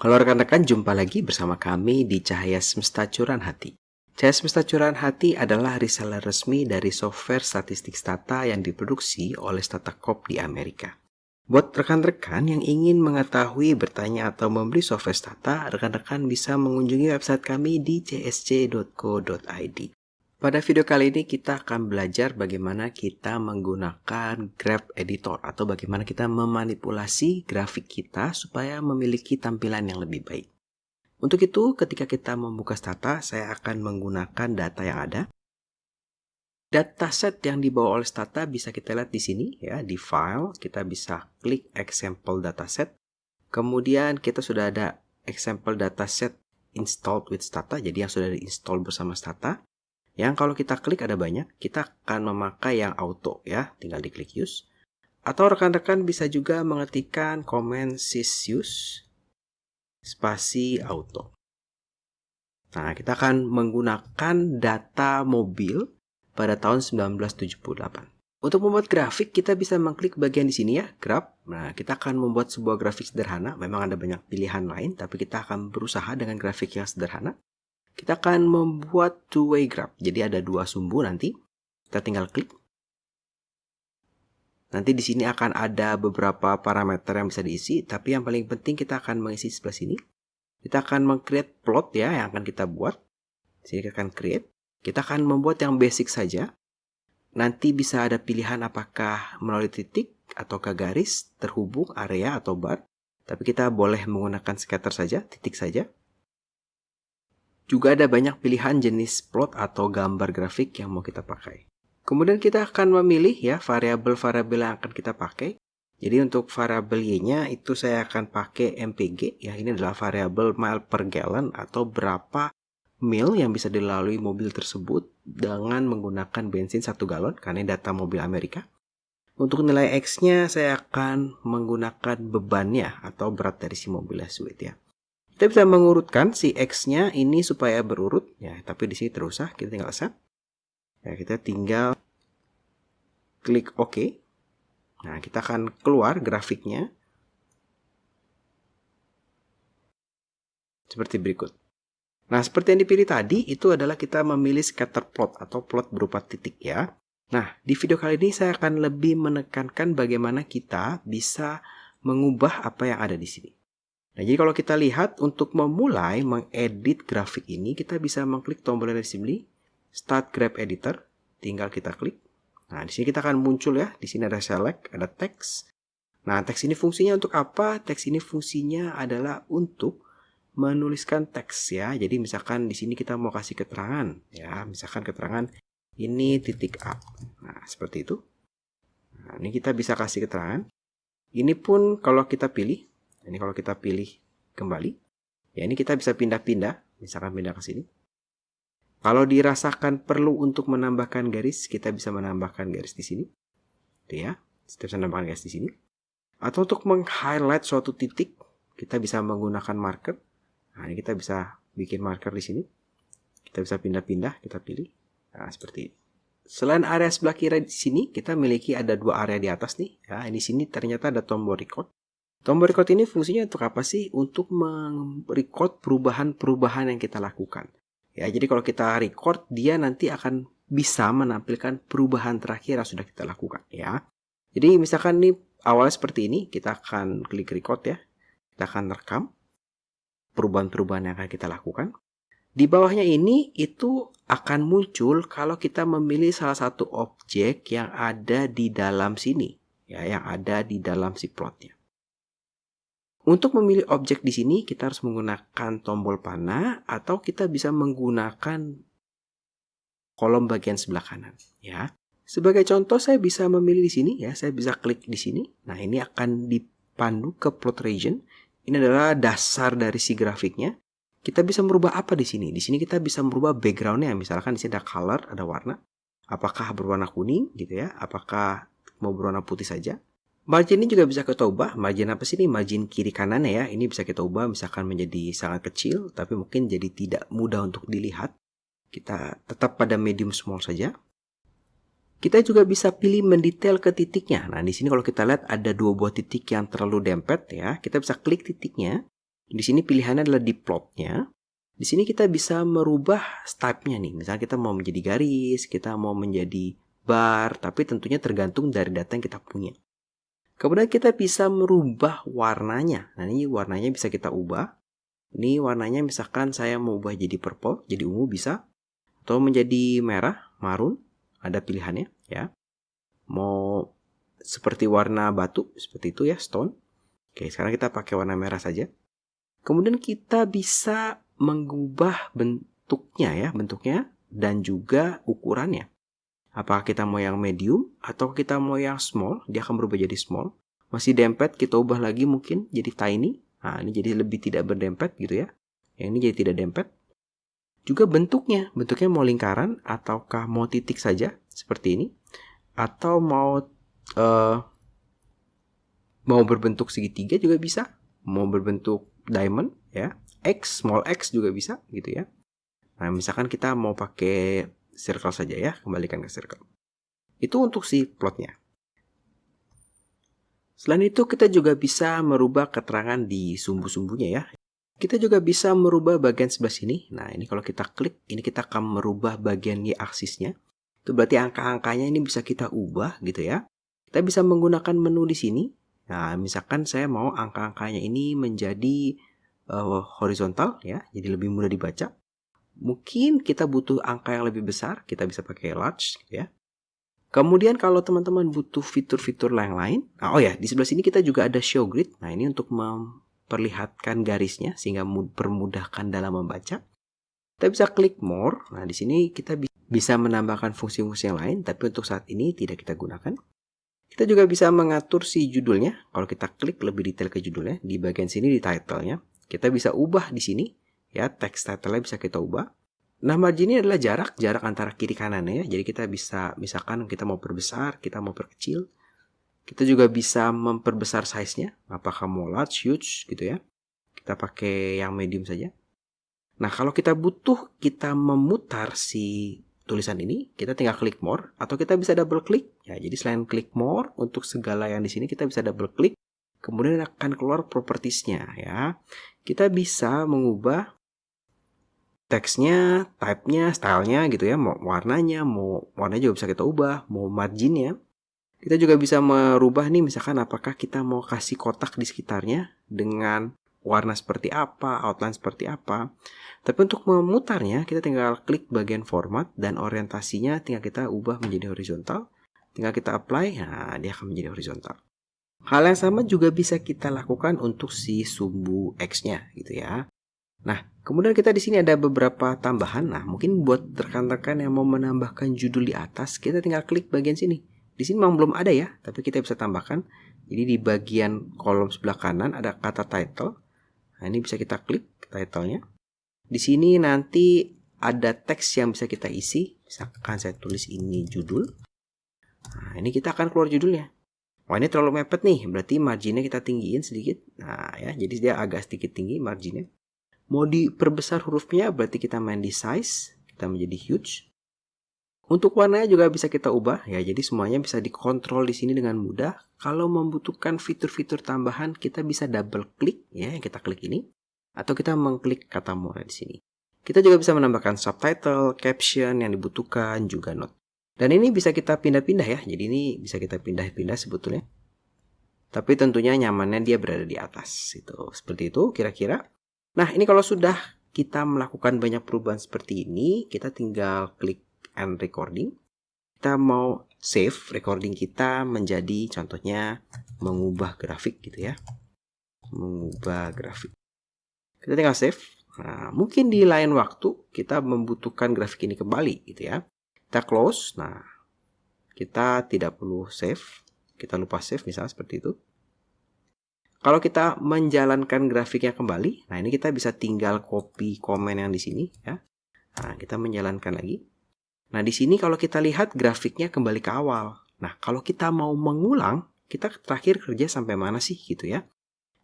Halo rekan-rekan, jumpa lagi bersama kami di Cahaya Semesta Curahan Hati. Cahaya Semesta Curahan Hati adalah reseller resmi dari software statistik Stata yang diproduksi oleh Stata Corp di Amerika. Buat rekan-rekan yang ingin mengetahui, bertanya, atau membeli software Stata, rekan-rekan bisa mengunjungi website kami di csc.co.id. Pada video kali ini kita akan belajar bagaimana kita menggunakan Graph Editor atau bagaimana kita memanipulasi grafik kita supaya memiliki tampilan yang lebih baik. Untuk itu, ketika kita membuka Stata, saya akan menggunakan data yang ada. Dataset yang dibawa oleh Stata bisa kita lihat di sini ya, di file kita bisa klik example dataset. Kemudian kita sudah ada example dataset installed with Stata, jadi yang sudah diinstal bersama Stata. Yang kalau kita klik ada banyak, kita akan memakai yang auto ya, tinggal diklik use. Atau rekan-rekan bisa juga mengetikkan command sysuse spasi auto. Nah, kita akan menggunakan data mobil pada tahun 1978. Untuk membuat grafik, kita bisa mengklik bagian di sini ya, graph. Nah, kita akan membuat sebuah grafik sederhana. Memang ada banyak pilihan lain, tapi kita akan berusaha dengan grafik yang sederhana. Kita akan membuat two-way graph. Jadi ada dua sumbu nanti. Kita tinggal klik. Nanti di sini akan ada beberapa parameter yang bisa diisi, tapi yang paling penting kita akan mengisi sebelah sini. Kita akan meng-create plot ya yang akan kita buat. Di sini kita akan create. Kita akan membuat yang basic saja. Nanti bisa ada pilihan apakah melalui titik ataukah garis, terhubung, area atau bar. Tapi kita boleh menggunakan scatter saja, titik saja. Juga ada banyak pilihan jenis plot atau gambar grafik yang mau kita pakai. Kemudian kita akan memilih ya variabel-variabel yang akan kita pakai. Jadi untuk variabel Y-nya itu saya akan pakai MPG. Ya, ini adalah variabel mile per gallon atau berapa mil yang bisa dilalui mobil tersebut dengan menggunakan bensin 1 galon karena ini data mobil Amerika. Untuk nilai X-nya saya akan menggunakan bebannya atau berat dari si mobilnya weight ya. Kita bisa mengurutkan si X-nya ini supaya berurut ya, tapi di sini terusah, kita tinggal set. Ya, kita tinggal klik OK. Nah, kita akan keluar grafiknya seperti berikut. Nah, seperti yang dipilih tadi itu adalah kita memilih scatter plot atau plot berupa titik ya. Nah, di video kali ini saya akan lebih menekankan bagaimana kita bisa mengubah apa yang ada di sini. Nah, jadi kalau kita lihat untuk memulai mengedit grafik ini, kita bisa mengklik tombol yang di sini, Start Graph Editor, tinggal kita klik. Nah, di sini kita akan muncul ya, di sini ada select, ada teks. Nah, teks ini fungsinya untuk apa? Teks ini fungsinya adalah untuk menuliskan teks ya. Jadi misalkan di sini kita mau kasih keterangan ya, misalkan keterangan ini titik A. Nah, seperti itu. Nah, ini kita bisa kasih keterangan. Ini pun kalau kita pilih. Ini kalau kita pilih kembali, ya ini kita bisa pindah-pindah, misalkan pindah ke sini. Kalau dirasakan perlu untuk menambahkan garis, kita bisa menambahkan garis di sini. Itu ya, kita bisa menambahkan garis di sini. Atau untuk meng-highlight suatu titik, kita bisa menggunakan marker. Nah, ini kita bisa bikin marker di sini. Kita bisa pindah-pindah, kita pilih. Nah, seperti ini. Selain area sebelah kiri di sini, kita memiliki ada dua area di atas nih. Ya, di sini ternyata ada tombol record. Tombol record ini fungsinya untuk apa sih? Untuk merecord perubahan-perubahan yang kita lakukan. Ya, jadi kalau kita record, dia nanti akan bisa menampilkan perubahan terakhir yang sudah kita lakukan. Ya, jadi misalkan nih awalnya seperti ini, kita akan klik record ya. Kita akan rekam perubahan-perubahan yang akan kita lakukan. Di bawahnya ini itu akan muncul kalau kita memilih salah satu objek yang ada di dalam sini. Ya, yang ada di dalam si plotnya. Untuk memilih objek di sini, kita harus menggunakan tombol panah atau kita bisa menggunakan kolom bagian sebelah kanan. Ya, sebagai contoh saya bisa memilih di sini ya, saya bisa klik di sini. Nah, ini akan dipandu ke plot region. Ini adalah dasar dari si grafiknya. Kita bisa merubah apa di sini? Di sini kita bisa merubah backgroundnya. Misalkan di sini ada color, ada warna. Apakah berwarna kuning gitu ya? Apakah mau berwarna putih saja? Margin ini juga bisa kita ubah. Margin apa sih ini? Margin kiri kanannya ya. Ini bisa kita ubah misalkan menjadi sangat kecil, tapi mungkin jadi tidak mudah untuk dilihat. Kita tetap pada medium small saja. Kita juga bisa pilih mendetail ke titiknya. Nah, di sini kalau kita lihat ada dua buah titik yang terlalu dempet ya. Kita bisa klik titiknya. Di sini pilihannya adalah di plotnya. Di sini kita bisa merubah type-nya nih. Misalnya kita mau menjadi garis, kita mau menjadi bar, tapi tentunya tergantung dari data yang kita punya. Kemudian kita bisa merubah warnanya. Nah, ini warnanya bisa kita ubah. Ini warnanya misalkan saya mau ubah jadi purple, jadi ungu bisa. Atau menjadi merah, marun, ada pilihannya ya. Mau seperti warna batu, seperti itu ya, stone. Oke, sekarang kita pakai warna merah saja. Kemudian kita bisa mengubah bentuknya dan juga ukurannya. Apakah kita mau yang medium atau kita mau yang small, dia akan berubah jadi small. Masih dempet, kita ubah lagi mungkin jadi tiny. Nah, ini jadi lebih tidak berdempet gitu ya. Yang ini jadi tidak dempet. Juga bentuknya mau lingkaran ataukah mau titik saja seperti ini, atau mau berbentuk segitiga juga bisa, mau berbentuk diamond ya, small x juga bisa gitu ya. Nah, misalkan kita mau pakai circle saja ya, kembalikan ke circle. Itu untuk si plotnya. Selain itu kita juga bisa merubah keterangan di sumbu-sumbunya ya. Kita juga bisa merubah bagian sebelah sini. Nah, ini kalau kita klik, ini kita akan merubah bagian y-aksisnya. Itu berarti angka-angkanya ini bisa kita ubah gitu ya. Kita bisa menggunakan menu di sini. Nah, misalkan saya mau angka-angkanya ini menjadi horizontal ya, jadi lebih mudah dibaca. Mungkin kita butuh angka yang lebih besar, kita bisa pakai large ya. Kemudian kalau teman-teman butuh fitur-fitur lain, di sebelah sini kita juga ada show grid. Nah, ini untuk memperlihatkan garisnya sehingga mempermudahkan dalam membaca. Kita bisa klik more. Nah, di sini kita bisa menambahkan fungsi-fungsi yang lain, tapi untuk saat ini tidak kita gunakan. Kita juga bisa mengatur si judulnya. Kalau kita klik lebih detail ke judulnya, di bagian sini di title-nya, kita bisa ubah di sini. Ya, teks title-nya bisa kita ubah. Nah, margin ini adalah jarak antara kiri kanannya ya. Jadi kita bisa, misalkan kita mau perbesar, kita mau perkecil. Kita juga bisa memperbesar size-nya. Apakah mau large, huge gitu ya. Kita pakai yang medium saja. Nah, kalau kita butuh kita memutar si tulisan ini, kita tinggal klik more atau kita bisa double klik. Ya, jadi selain klik more untuk segala yang di sini kita bisa double klik. Kemudian akan keluar properties-nya ya. Kita bisa mengubah teksnya, type-nya, style-nya gitu ya. Mau warnanya juga bisa kita ubah, mau margin-nya. Kita juga bisa merubah nih misalkan apakah kita mau kasih kotak di sekitarnya dengan warna seperti apa, outline seperti apa. Tapi untuk memutarnya, kita tinggal klik bagian format dan orientasinya tinggal kita ubah menjadi horizontal. Tinggal kita apply, nah dia akan menjadi horizontal. Hal yang sama juga bisa kita lakukan untuk si sumbu X-nya gitu ya. Nah, kemudian kita di sini ada beberapa tambahan. Nah, mungkin buat rekan-rekan yang mau menambahkan judul di atas, kita tinggal klik bagian sini. Di sini memang belum ada ya, tapi kita bisa tambahkan. Jadi di bagian kolom sebelah kanan ada kata title. Nah, ini bisa kita klik title-nya. Di sini nanti ada teks yang bisa kita isi. Misalkan saya tulis ini judul. Nah, ini kita akan keluar judulnya. Wah, ini terlalu mepet nih, berarti marginnya kita tinggiin sedikit. Nah ya, jadi dia agak sedikit tinggi marginnya. Mau diperbesar hurufnya, berarti kita main di size, kita menjadi huge. Untuk warnanya juga bisa kita ubah ya, jadi semuanya bisa dikontrol di sini dengan mudah. Kalau membutuhkan fitur-fitur tambahan, kita bisa double klik ya, kita klik ini, atau kita mengklik kata more di sini. Kita juga bisa menambahkan subtitle, caption yang dibutuhkan, juga note. Dan ini bisa kita pindah-pindah ya, jadi ini bisa kita pindah-pindah sebetulnya. Tapi tentunya nyamannya dia berada di atas, itu seperti itu kira-kira. Nah, ini kalau sudah kita melakukan banyak perubahan seperti ini, kita tinggal klik end recording. Kita mau save recording kita menjadi contohnya mengubah grafik gitu ya. Mengubah grafik. Kita tinggal save. Nah, mungkin di lain waktu kita membutuhkan grafik ini kembali gitu ya. Kita close. Nah, kita tidak perlu save. Kita lupa save misalnya seperti itu. Kalau kita menjalankan grafiknya kembali, nah ini kita bisa tinggal copy komen yang di sini ya. Nah, kita menjalankan lagi. Nah, di sini kalau kita lihat grafiknya kembali ke awal. Nah, kalau kita mau mengulang, kita terakhir kerja sampai mana sih gitu ya.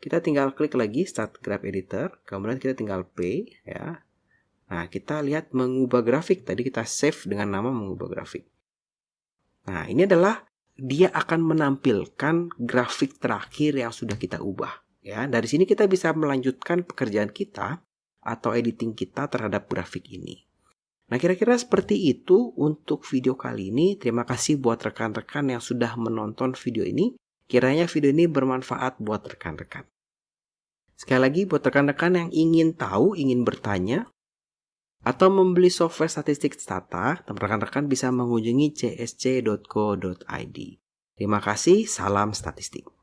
Kita tinggal klik lagi Start Graph Editor, kemudian kita tinggal play ya. Nah, kita lihat mengubah grafik. Tadi kita save dengan nama mengubah grafik. Nah, ini adalah dia akan menampilkan grafik terakhir yang sudah kita ubah Ya, dari sini kita bisa melanjutkan pekerjaan kita atau editing kita terhadap grafik ini. Nah, kira-kira seperti itu untuk video kali ini. Terima kasih buat rekan-rekan yang sudah menonton video ini. Kiranya video ini bermanfaat buat rekan-rekan. Sekali lagi, buat rekan-rekan yang ingin tahu, ingin bertanya, atau membeli software statistik Stata, rekan-rekan bisa mengunjungi csc.co.id. Terima kasih, salam statistik.